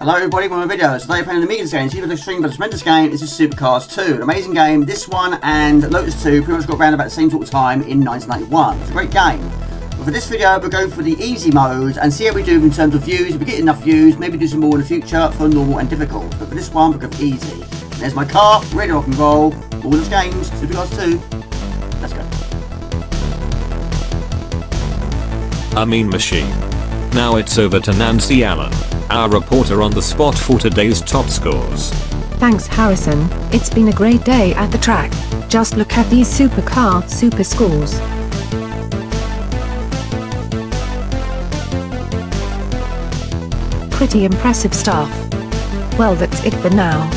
Hello everybody, welcome to my video. Today I'm playing an Amiga game. Even the stream, but a tremendous game. This is Supercars 2. An amazing game. This one and Lotus 2 pretty much got around about the same sort of time in 1991. It's a great game. But for this video, we'll go for the easy mode and see how we do in terms of views. If we get enough views, maybe do some more in the future for normal and difficult. But for this one, we'll go for easy. There's my car, ready to rock and roll. All those games, Supercars 2. Let's go. Machine. Now it's over to Nancy Allen, our reporter on the spot for today's top scores. Thanks Harrison, it's been a great day at the track. Just look at these supercar super scores. Pretty impressive stuff. Well, that's it for now.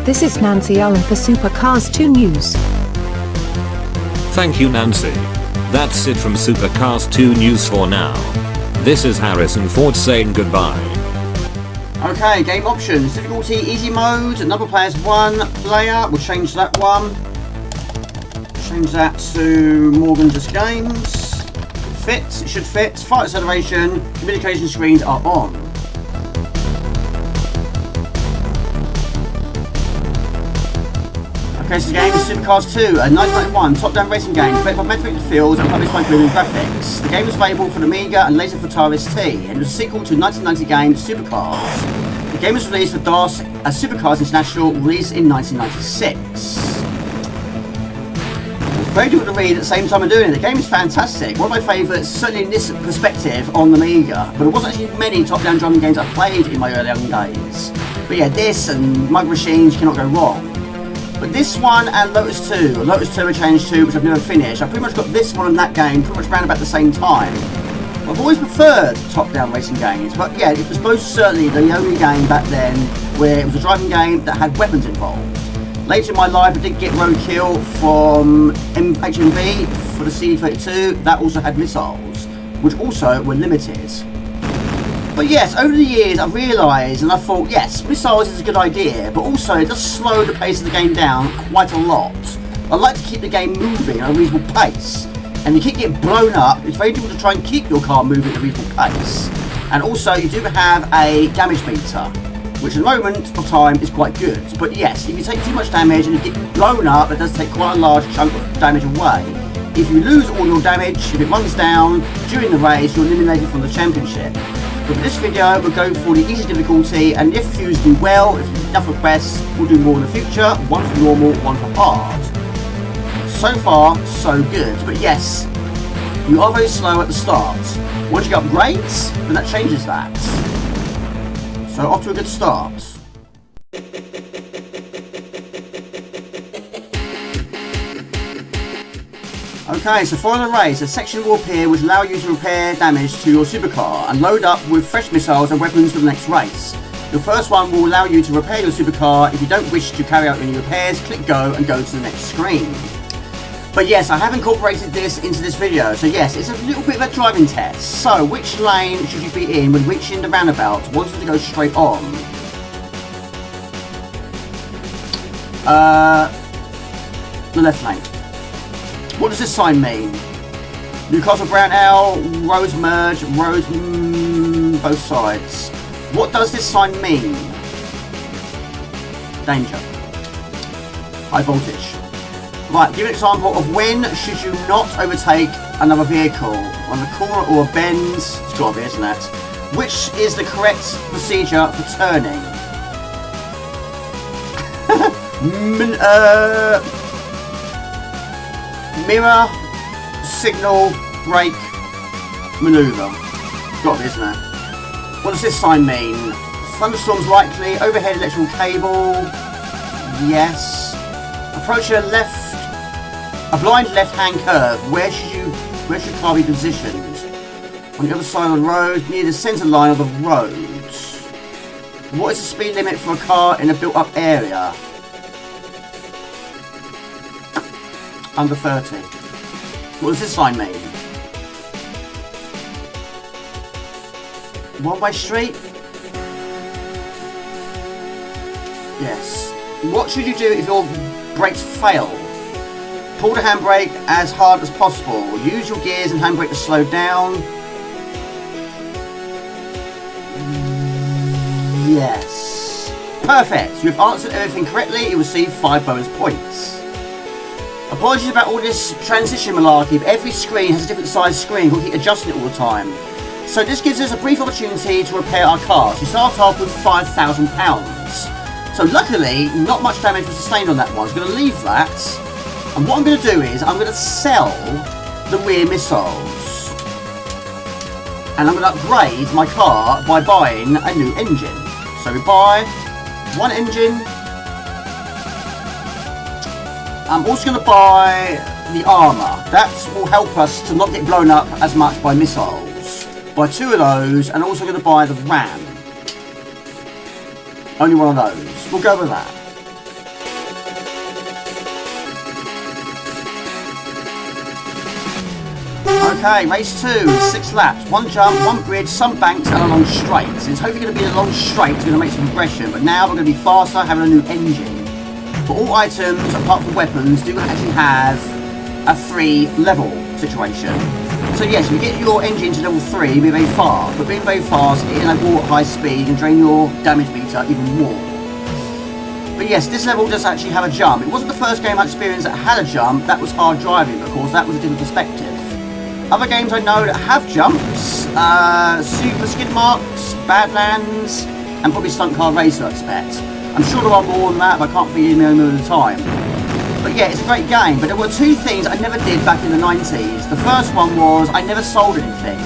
This is Nancy Allen for Supercars 2 News. Thank you, Nancy. That's it from Supercars 2 News for now. This is Harrison Ford saying goodbye. Okay, game options. Difficulty, easy mode, number of players 1 player. We'll change that one. Change that to Morgan Just Games. Fits, it should fit. Flight acceleration, communication screens are on. Okay, so the game is Supercars 2, a 1991 top-down racing game played by Metric Fields and published by Blooming Graphics. The game was available for the Amiga and later for Atari ST, and it was a sequel to 1990 game Supercars. The game was released for DOS as Supercars International, released in 1996. Very difficult to read at the same time I'm doing it. The game is fantastic. One of my favourites, certainly in this perspective, on the Amiga. But there wasn't actually many top-down driving games I played in my early young days. But yeah, this and Mug Machines, you cannot go wrong. But this one and Lotus 2, Lotus 2 I changed to, which I've never finished. I pretty much got this one and that game pretty much around about the same time. I've always preferred top-down racing games, but yeah, it was most certainly the only game back then where it was a driving game that had weapons involved. Later in my life I did get Roadkill from HMV for the CD32, that also had missiles, which also were limited. But yes, over the years I've realised and I thought, yes, missiles is a good idea, but also it does slow the pace of the game down quite a lot. I like to keep the game moving at a reasonable pace, and you keep getting blown up, it's very difficult to try and keep your car moving at a reasonable pace. And also you do have a damage meter, which at the moment of time is quite good. But yes, if you take too much damage and you get blown up, it does take quite a large chunk of damage away. If you lose all your damage, if it runs down during the race, you're eliminated from the championship. But for this video, we'll go for the easy difficulty, and if views do well, if you have enough requests, we'll do more in the future. One for normal, one for hard. So far, so good. But yes, you are very slow at the start. Once you get upgrades, then that changes that. So off to a good start. Okay, so following the race, a section will appear which allow you to repair damage to your supercar and load up with fresh missiles and weapons for the next race. The first one will allow you to repair your supercar. If you don't wish to carry out any repairs, click go and go to the next screen. But yes, I have incorporated this into this video, so yes, it's a little bit of a driving test. So, which lane should you be in when reaching the roundabout? Wanting to go straight on? The left lane. What does this sign mean? Newcastle Brown L, roads merge, roads both sides. What does this sign mean? Danger. High voltage. Right, give an example of when should you not overtake another vehicle. On a corner or a bend, it's got to be, isn't it? Which is the correct procedure for turning? Mirror, signal, brake, manoeuvre. It's got to be, isn't it? What does this sign mean? Thunderstorms likely, overhead electrical cable, yes. Approach a blind left-hand curve. Where should car be positioned? On the other side of the road, near the centre line of the road. What is the speed limit for a car in a built-up area? Under 30. What does this sign mean? One-way street? Yes. What should you do if your brakes fail? Pull the handbrake as hard as possible. Use your gears and handbrake to slow down. Yes. Perfect. You've answered everything correctly. You receive 5 bonus points. Apologies about all this transition malarkey, but every screen has a different size screen. We'll keep adjusting it all the time. So this gives us a brief opportunity to repair our cars. You start off with £5,000. So luckily, not much damage was sustained on that one. So I'm going to leave that. And what I'm going to do is, I'm going to sell the rear missiles. And I'm going to upgrade my car by buying a new engine. So we buy one engine. I'm also going to buy the armour. That will help us to not get blown up as much by missiles. Buy 2 of those, and also going to buy the ram. Only one of those. We'll go with that. Okay, race 2, 6 laps, 1 jump, 1 bridge, some banks and a long straight. So it's hopefully going to be a long straight, it's going to make some progression, but now we're going to be faster, having a new engine. But all items, apart from weapons, do actually have a 3 level situation. So yes, if you get your engine to level 3, you'll be very fast, but being very fast, hitting a wall at high speed can drain your damage meter even more. But yes, this level does actually have a jump. It wasn't the first game I experienced that had a jump, that was hard driving, but of course that was a different perspective. Other games I know that have jumps, Super Skid Marks, Badlands, and probably Stunt Car Racer, I expect. I'm sure there are more than that, but I can't think of them all the time. But yeah, it's a great game, but there were 2 things I never did back in the 90s. The first one was, I never sold anything.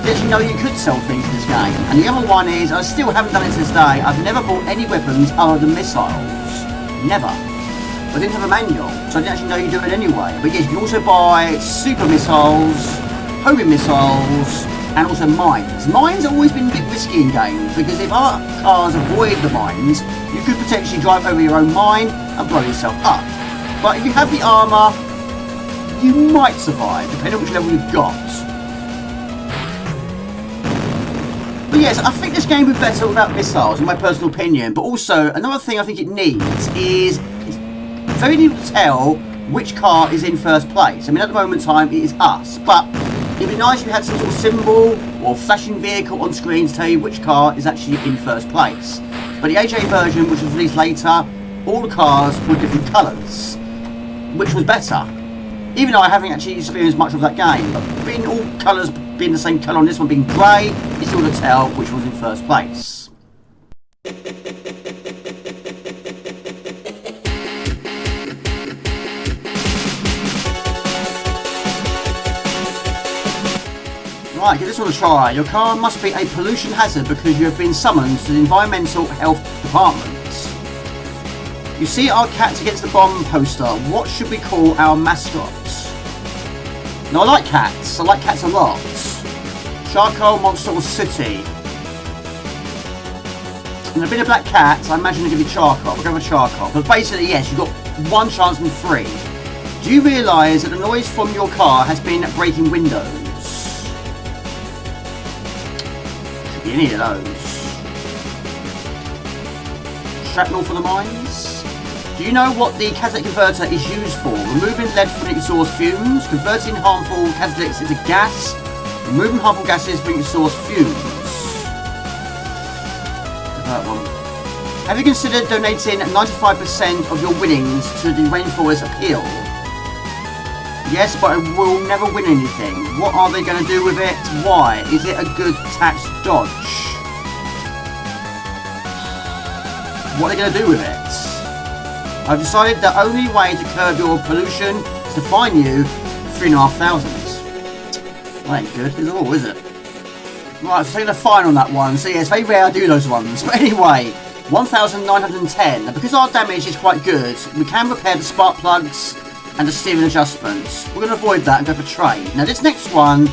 Did you know you could sell things in this game? And the other one is, I still haven't done it to this day, I've never bought any weapons other than missiles. Never. I didn't have a manual, so I didn't actually know you do it anyway. But yes, you can also buy super missiles, homing missiles, and also mines. Mines have always been a bit risky in games, because if our cars avoid the mines, you could potentially drive over your own mine and blow yourself up. But if you have the armour, you might survive, depending on which level you've got. But yes, I think this game would be better without missiles, in my personal opinion. But also, another thing I think it needs is, it's very difficult to tell which car is in first place. I mean, at the moment in time, it is us. But it'd be nice if you had some sort of symbol or flashing vehicle on screen to tell you which car is actually in first place. But the AJ version, which was released later, all the cars were different colours, which was better. Even though I haven't actually experienced much of that game, but being all colours being the same colour on this one being grey, it's all to tell which was in first place. Right, give this one a try. Your car must be a pollution hazard because you have been summoned to the Environmental Health Department. You see our Cats Against the Bomb poster. What should we call our mascot? Now, I like cats. I like cats a lot. Charcoal, Monster or City? And a bit of black cat, I imagine it'll give you charcoal. We'll go with charcoal. But basically, yes, you've got 1 chance in 3. Do you realise that the noise from your car has been breaking windows? Should be any of those. Shrapnel for the mines? Do you know what the catalytic converter is used for? Removing lead from the exhaust fumes, converting harmful catalytics into gas, removing harmful gases from exhaust fumes. That one. Have you considered donating 95% of your winnings to the Rainforest Appeal? Yes, but I will never win anything. What are they going to do with it? Why? Is it a good tax dodge? What are they going to do with it? I've decided the only way to curb your pollution is to fine you 3,500. That ain't good at all, is it? Right, so taking a fine on that one. So yeah, it's very rare I do those ones. But anyway, 1,910. Now, because our damage is quite good, we can repair the spark plugs and the steering adjustments. We're going to avoid that and go for trade. Now, this next one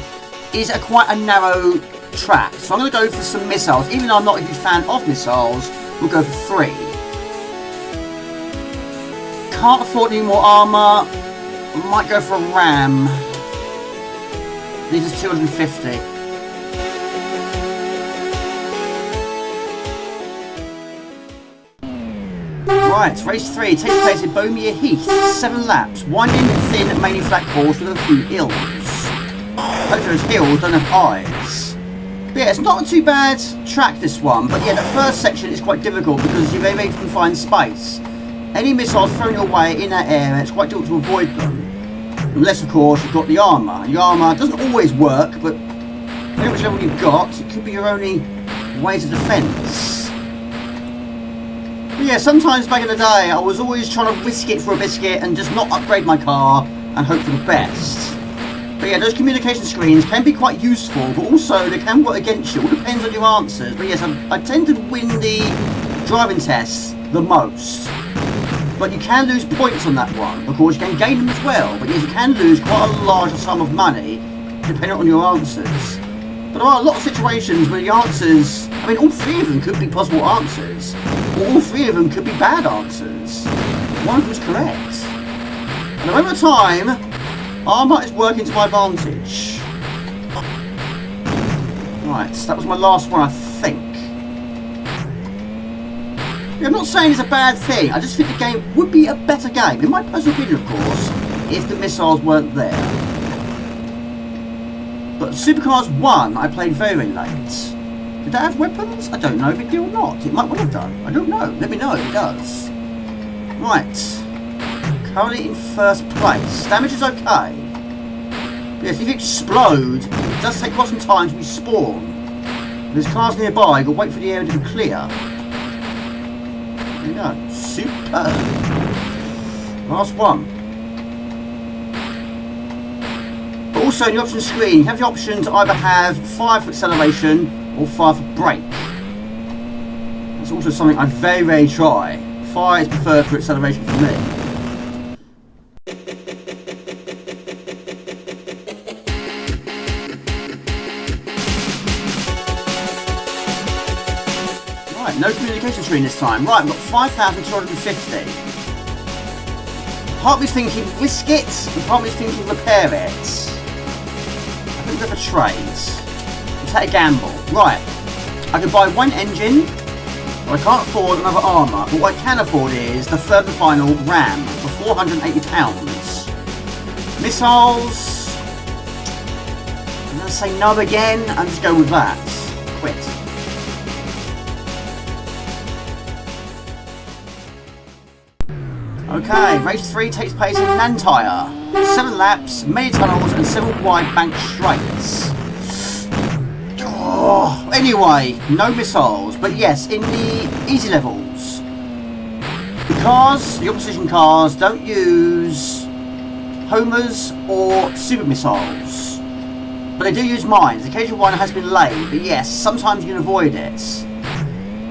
is quite a narrow track. So I'm going to go for some missiles. Even though I'm not a huge fan of missiles, we'll go for 3. Can't afford any more armour. I might go for a ram. These are 250. Right, race 3 takes place in Bomere Heath. 7 laps, winding thin, mainly flat course with a few hills. Hopefully those hills don't have eyes. Could be Yeah, it's not a too bad track, this one, but yeah, the first section is quite difficult because you're very confined space. Any missiles thrown your way in that area, it's quite difficult to avoid them. Unless, of course, you've got the armour. The armour doesn't always work, but depending on which level you've got, it could be your only way to defence. But yeah, sometimes back in the day, I was always trying to risk it for a biscuit and just not upgrade my car and hope for the best. But yeah, those communication screens can be quite useful, but also they can work against you. It all depends on your answers. But yes, I tend to win the driving tests the most. But you can lose points on that one. Of course, you can gain them as well. But yes, you can lose quite a large sum of money depending on your answers. But there are a lot of situations where the answers, I mean, all three of them could be possible answers. Or all three of them could be bad answers. One of them is correct. And over time, armour is working to my advantage. Right, that was my last one, I think. Yeah, I'm not saying it's a bad thing, I just think the game would be a better game, in my personal opinion, of course, if the missiles weren't there. But Supercars 1, I played very late. Did that have weapons? I don't know if it did or not. It might well have done. I don't know. Let me know if it does. Right. Currently in first place. Damage is okay. Yes, if you explode, it does take quite some time to respawn. If there's cars nearby, you've got to wait for the area to be clear. There you go. Superb. Last one. But also in the options screen, you have the option to either have fire for acceleration or fire for brake. That's also something I very try. Fire is preferred for acceleration for me. No communication screen this time. Right, I've got 5,250. Part of me's thinking risk it, and part of me's thinking repair it. I think we have a trade. We'll take a gamble. Right, I can buy one engine, but I can't afford another armour. But what I can afford is the third and final RAM for £480. Missiles. I'm going to say no again and just go with that. Quit. Okay, race 3 takes place in Nantire. 7 laps, many tunnels and 7 wide bank straights. Oh, anyway, no missiles, but yes, in the easy levels, the cars, the opposition cars, don't use homers or super missiles. But they do use mines. The occasional one has been laid, but yes, sometimes you can avoid it.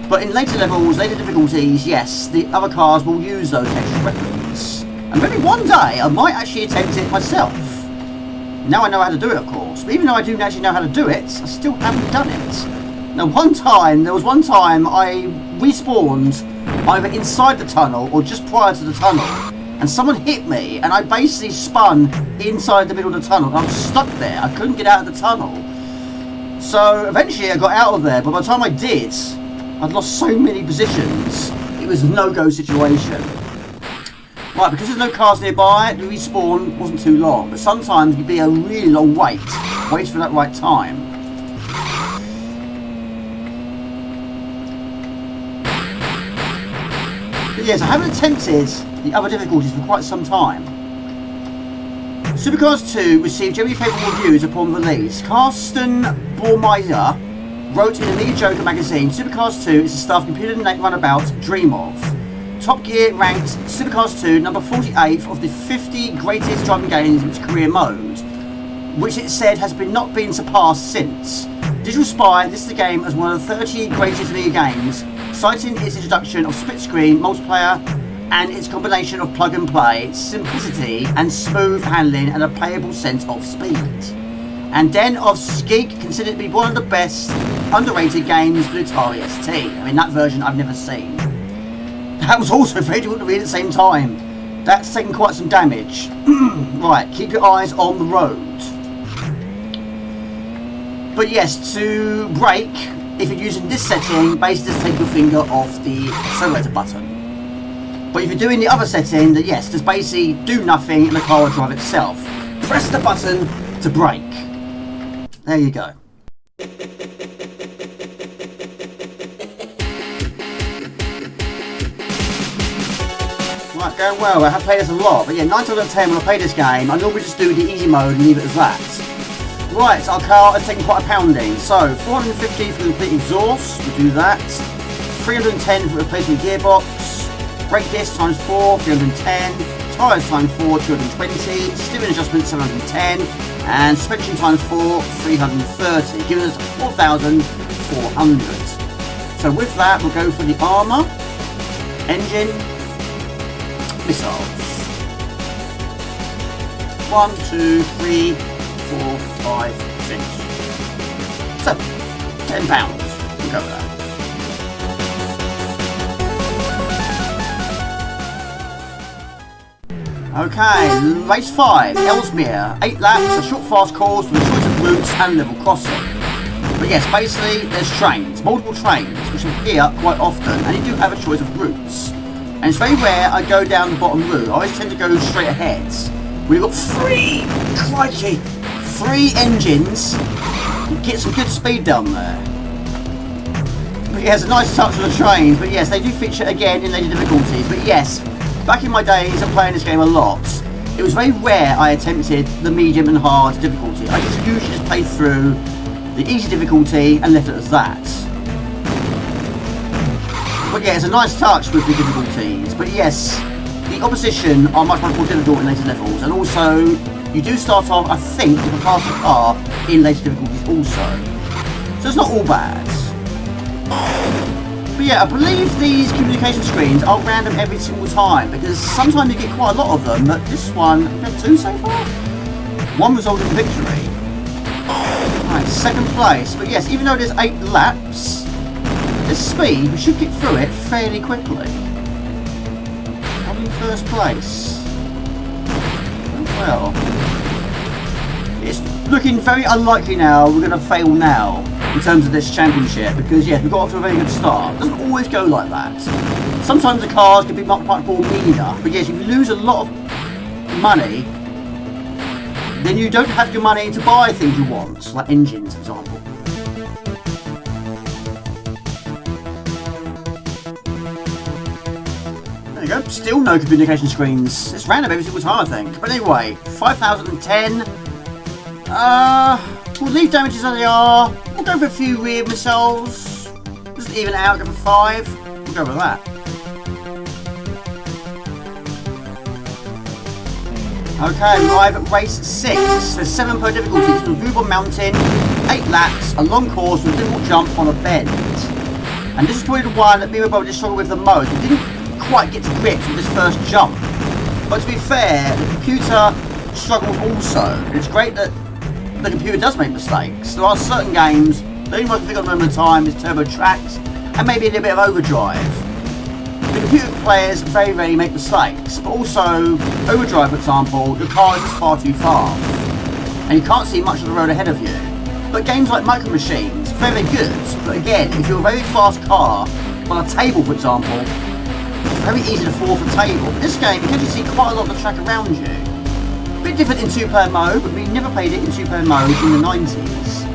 But in later levels, later difficulties, yes, the other cars will use those extra weapons. And maybe one day I might actually attempt it myself. Now I know how to do it, of course. But even though I do actually know how to do it, I still haven't done it. Now there was one time I respawned either inside the tunnel or just prior to the tunnel. And someone hit me and I basically spun inside the middle of the tunnel. I was stuck there. I couldn't get out of the tunnel. So eventually I got out of there, but by the time I did, I'd lost so many positions, it was a no-go situation. Right, because there's no cars nearby, the respawn wasn't too long, but sometimes it could be a really long wait for that right time. But yes, I haven't attempted the other difficulties for quite some time. Supercars 2 received generally favourable reviews upon release. Carsten Bormeiser wrote in Amiga Joker magazine, Supercars 2 is the stuff computer runabouts dream of. Top Gear ranked Supercars 2 number 48 of the 50 greatest driving games in its career mode, which it said has not been surpassed since. Digital Spy lists the game as one of the 30 greatest Amiga games, citing its introduction of split-screen multiplayer and its combination of plug-and-play, simplicity and smooth handling and a playable sense of speed. And Den of Skeek considered to be one of the best underrated games for the Atari ST. I mean, that version I've never seen. That was also very difficult to read at the same time. That's taken quite some damage. Right, keep your eyes on the road. But yes, to brake, if you're using this setting, basically just take your finger off the accelerator button. But if you're doing the other setting, then yes, just basically do nothing and the car will drive itself. Press the button to brake. There you go. Right, going well. I have played this a lot, but yeah, 9 times out of 10 when I play this game, I normally just do the easy mode and leave it as that. Right, our car has taken quite a pounding. So, 450 for the complete exhaust, we'll do that. 310 for the replacement gearbox. Brake disc times 4, 310. Tyres times 4, 220. Steering adjustment, 710. And suspension times 4, 330, giving us 4,400. So with that, we'll go for the armour, engine, missiles. 1, 2, 3, 4, 5, 6, 7. £10. We'll go with that. Okay, race 5, Ellesmere. 8 laps, a short fast course with a choice of routes and level crossing. But yes, basically there's trains, multiple trains, which appear quite often, and you do have a choice of routes. And it's very rare I go down the bottom route. I always tend to go straight ahead. We've got 3 engines. Get some good speed down there. But yeah, it's a nice touch of the trains. But yes, they do feature again in later difficulties. But yes, back in my days of playing this game a lot, it was very rare I attempted the medium and hard difficulty. I just usually just played through the easy difficulty and left it as that. But yeah, it's a nice touch with the difficulties. But yes, the opposition are much more difficult in later levels, and also you do start off, I think, with a faster car in later difficulties also. So it's not all bad. But yeah, I believe these communication screens are random every single time, because sometimes you get quite a lot of them, but this one, we've had 2 so far? 1 resulted in victory. Right, 2nd place. But yes, even though there's 8 laps, this speed, we should get through it fairly quickly. I'm in 1st place. Well, it's looking very unlikely now we're going to fail now in terms of this championship, because yeah, we've got off to a very good start. It doesn't always go like that. Sometimes the cars can be much more meaner, but yes, if you lose a lot of money, then you don't have your money to buy things you want, like engines, for example. There you go, still no communication screens. It's random every single time, I think. But anyway, 5,010. We'll leave damages as they are. We'll go for a few rear missiles. Just even it out, go for 5. We'll go with that. Okay, we arrive at race 6. There's 7 per difficulty. It's the Rubon Mountain, 8 laps, a long course with a difficult jump on a bend. And this is probably the one that me and my brother just struggled with the most. We didn't quite get to grips with this first jump. But to be fair, the computer struggles also. And it's great that the computer does make mistakes. There are certain games, the only one I can think of at the moment of time is Turbo Tracks, and maybe a little bit of Overdrive. The computer players very rarely make mistakes, but also Overdrive, for example, the car is just far too fast, and you can't see much of the road ahead of you. But games like Micro Machines, very good, but again, if you're a very fast car, on a table for example, it's very easy to fall off a table. But this game, you can actually see quite a lot of the track around you. A bit different in 2-player mode, but we never played it in 2-player mode in the 90s.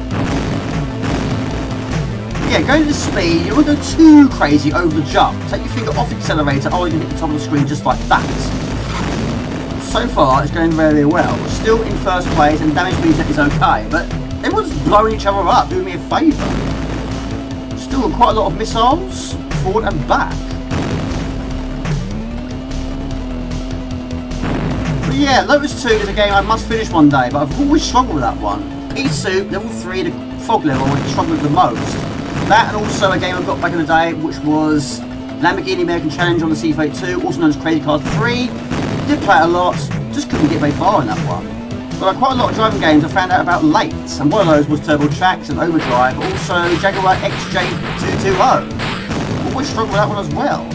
Yeah, going to the speed, you don't want to go too crazy over the jump. Take your finger off the accelerator, or you can hit the top of the screen just like that. So far, it's going very, very well. We're still in 1st place, and damage meter is okay, but everyone's blowing each other up, doing me a favour. Still got quite a lot of missiles, forward and back. But yeah, Lotus 2 is a game I must finish one day, but I've always struggled with that one. Pea Soup, level 3, the fog level, I struggled with the most. That, and also a game I got back in the day, which was Lamborghini American Challenge on the C32, also known as Crazy Cars 3. Did play it a lot, just couldn't get very far in that one. But quite a lot of driving games I found out about late, and one of those was Turbo Tracks and Overdrive, but also Jaguar XJ220. Always struggled with that one as well.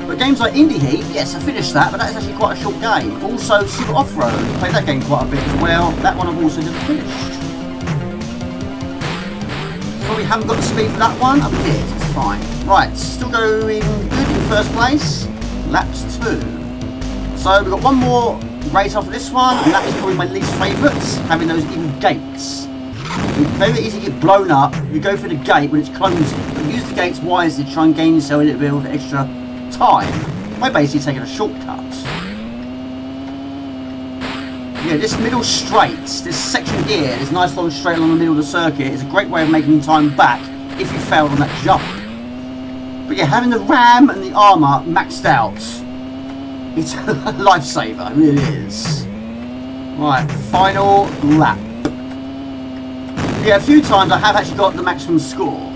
But games like Indie Heat, yes, I finished that, but that is actually quite a short game. Also, Super Off-Road, played that game quite a bit as well. That one I've also just finished. Probably haven't got the speed for that one. I did, it's fine. Right, still going good in 1st place. Laps 2. So we've got one more race after this one, and that is probably my least favourite, having those even gates. It's very easy to get blown up. You go through the gate when it's closing, but use the gates wisely to try and gain yourself a little bit of extra time by basically taking a shortcut. Yeah, this middle straight, this section here, this nice long straight along the middle of the circuit is a great way of making time back if you failed on that jump. But yeah, having the RAM and the armour maxed out, it's a lifesaver, it really is. Right, final lap. Yeah, a few times I have actually got the maximum score.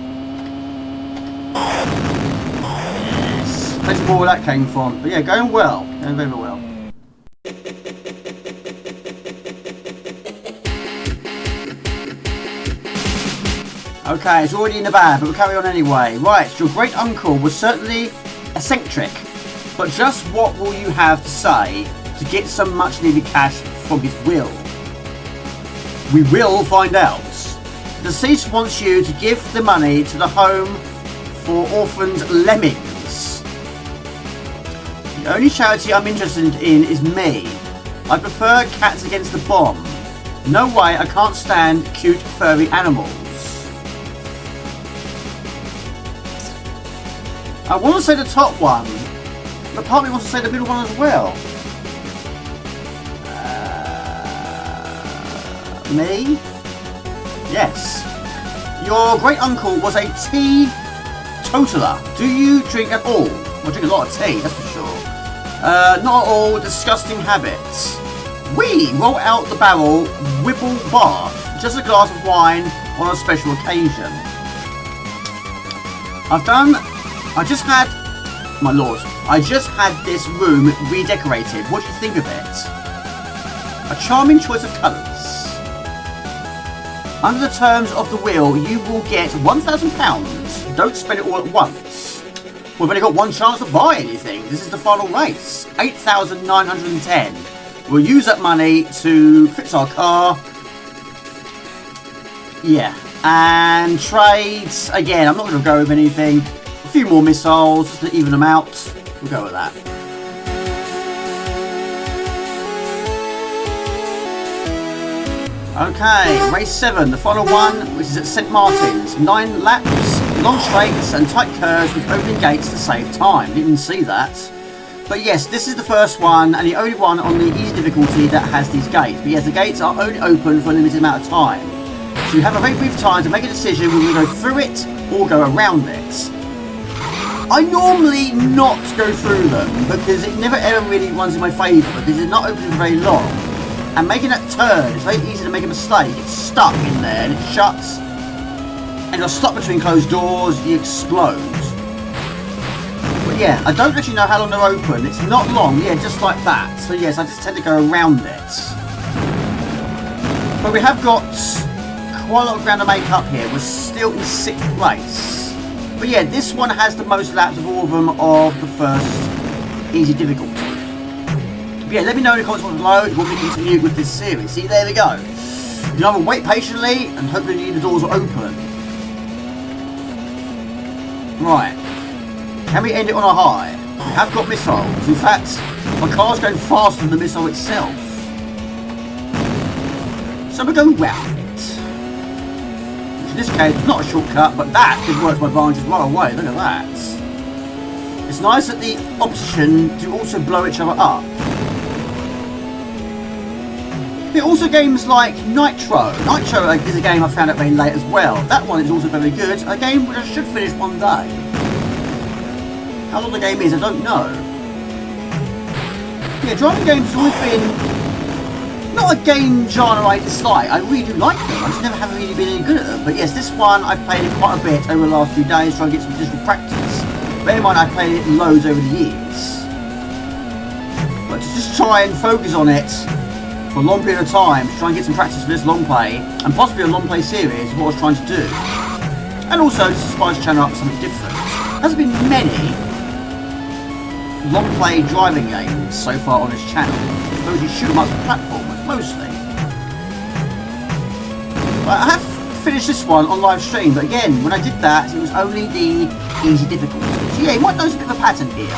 Yes, plenty more where that came from. But yeah, going well, going very well. Okay, it's already in the bag, but we'll carry on anyway. Right, your great uncle was certainly eccentric, but just what will you have to say to get some much needed cash from his will? We will find out. The deceased wants you to give the money to the home for orphaned lemmings. The only charity I'm interested in is me. I prefer Cats Against the Bomb. No way, I can't stand cute furry animals. I want to say the top one, but part of me wants to say the middle one as well. Me? Yes. Your great uncle was a teetotaler. Do you drink at all? Well, I drink a lot of tea, that's for sure. Not at all. Disgusting habits. We roll out the barrel, Whipple bath. Just a glass of wine on a special occasion. I just had this room redecorated. What do you think of it? A charming choice of colours. Under the terms of the will, you will get £1,000. Don't spend it all at once. We've only got one chance to buy anything. This is the final race. 8,910. We'll use that money to fix our car. Yeah. And trades. Again, I'm not going to go with anything. A few more missiles just to even them out. We'll go with that. Okay, race 7, the final one, which is at St Martin's. 9 laps, long straights and tight curves with opening gates to save time. Didn't see that. But yes, this is the first one and the only one on the easy difficulty that has these gates. But yes, the gates are only open for a limited amount of time. So you have a very brief time to make a decision whether you go through it or go around it. I normally not go through them because it never ever really runs in my favour because it's not open for very long. And making that turn, it's very easy to make a mistake. It's stuck in there and it shuts. And you're stuck between closed doors, you explode. But yeah, I don't actually know how long they're open. It's not long, yeah, just like that. So yes, I just tend to go around it. But we have got quite a lot of ground to make up here. We're still in 6th place. But yeah, this one has the most laps of all of them of the first easy difficulty. But yeah, let me know in the comments below if you want me to continue with this series. See, there we go. You have to wait patiently and hopefully the doors are open. Right. Can we end it on a high? We have got missiles. In fact, my car's going faster than the missile itself. So we're going round. In this case, it's not a shortcut, but that could work to my advantage right away. Look at that. It's nice that the opposition do also blow each other up. There are also games like Nitro. Nitro is a game I found out very late as well. That one is also very good. A game which I should finish one day. How long the game is, I don't know. Yeah, driving games has always been not a game genre I dislike. I really do like them. I just never have really been any good at them. But yes, this one I've played it quite a bit over the last few days trying to get some additional practice. Bear in mind I've played it loads over the years. But to just try and focus on it for a long period of time to try and get some practice for this long play and possibly a long play series is what I was trying to do. And also to spice the channel up with something different. There hasn't been many long play driving games so far on this channel. Those you shoot them up platformers mostly. But I have finished this one on live stream, but again when I did that it was only the easy difficulty. So yeah, you might notice a bit of a pattern here.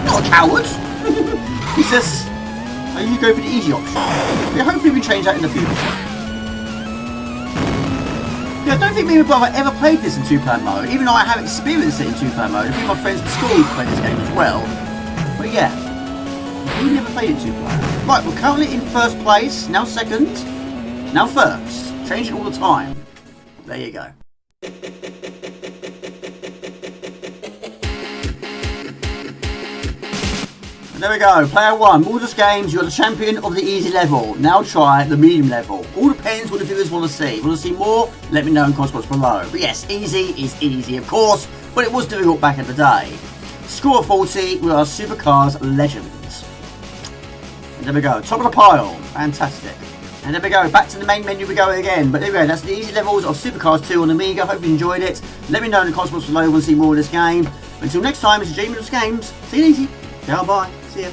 Not a coward. He says you go for the easy option. Yeah, hopefully we change that in the future. Yeah, I don't think me and my brother ever played this in two-player mode, even though I have experienced it in two-player mode. A few of my friends at school played this game as well. But yeah, we never played it two-player. Right, we're currently in first place, now second, now first. Change it all the time. There you go. There we go, player 1, Mordus Games, you're the champion of the easy level. Now try the medium level. All depends what the viewers want to see. Want to see more? Let me know in the comments below. But yes, easy is easy, of course, but it was difficult back in the day. Score of 40 with our Supercars Legends. And there we go, top of the pile, fantastic. And there we go, back to the main menu we go again. But there we go, that's the easy levels of Supercars 2 on Amiga. Hope you enjoyed it. Let me know in the comments below if you want to see more of this game. Until next time, it's Jamie Mordus Games. See you easy. Ciao, bye. See ya.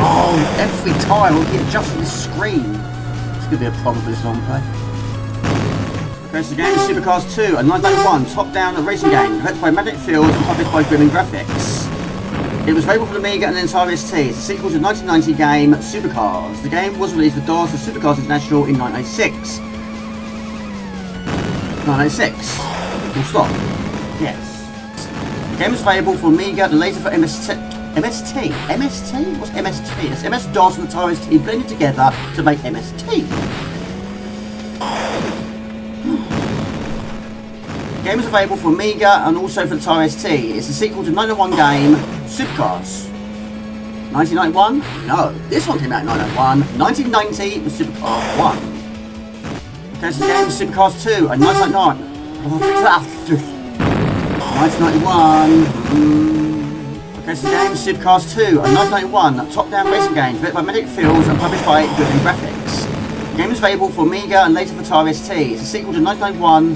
Oh, every time we'll get adjusting the screen. It's going to be a problem for this long play. Okay, so the game is Supercars 2, a 1991 top-down racing game, developed by Magnetic Field and published by Grimming Graphics. It was available for the Amiga and the entire ST. It's a sequel to the 1990 game Supercars. The game was released for DOS and Supercars International in 1996. 1996. Full stop. Yes. The game was available for Amiga and later for MST? What's MST? It's MS-DOS and the entire ST blended together to make MST. The game is available for Amiga and also for the entire ST. It's a sequel to the 1991 game Supercars. 1991? No, this one came out in 1991. 1990 was Supercars 1. Okay, so the game is Supercars 2 and 1999. 1991. Okay, so the game is Supercars 2 and 1991. A top-down racing game developed by Magnetic Fields and published by Grimming Graphics. The game is available for Amiga and later for Atari ST. It's a sequel to 1991.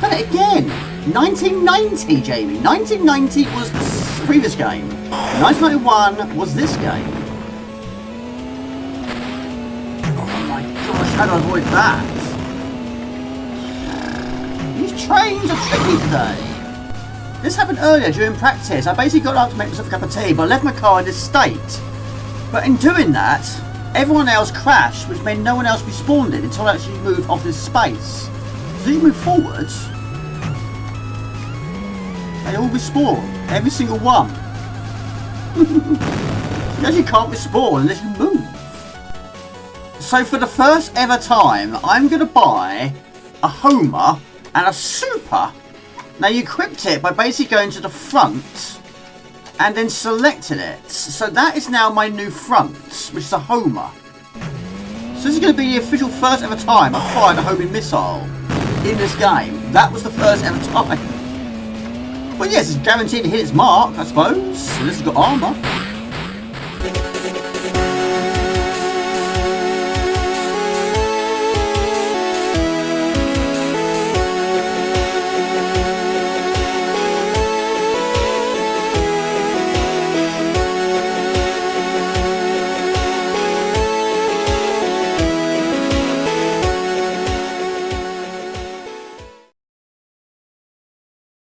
Done it again! 1990, Jamie. 1990 was the previous game. 1991 was this game. Oh my gosh, how do I avoid that? These trains are tricky today. This happened earlier during practice. I basically got up to make myself a cup of tea, but I left my car in this state. But in doing that, everyone else crashed, which meant no one else respawned it until I actually moved off this space. So you move forwards, they all respawn. Every single one. You actually can't respawn unless you move. So for the first ever time, I'm going to buy a Homer and a Super. Now you equipped it by basically going to the front and then selecting it. So that is now my new front, which is a Homer. So this is going to be the official first ever time I fired a homing missile in this game. That was the first ever time. Well, yes, it's guaranteed to hit its mark, I suppose. So this has got armour.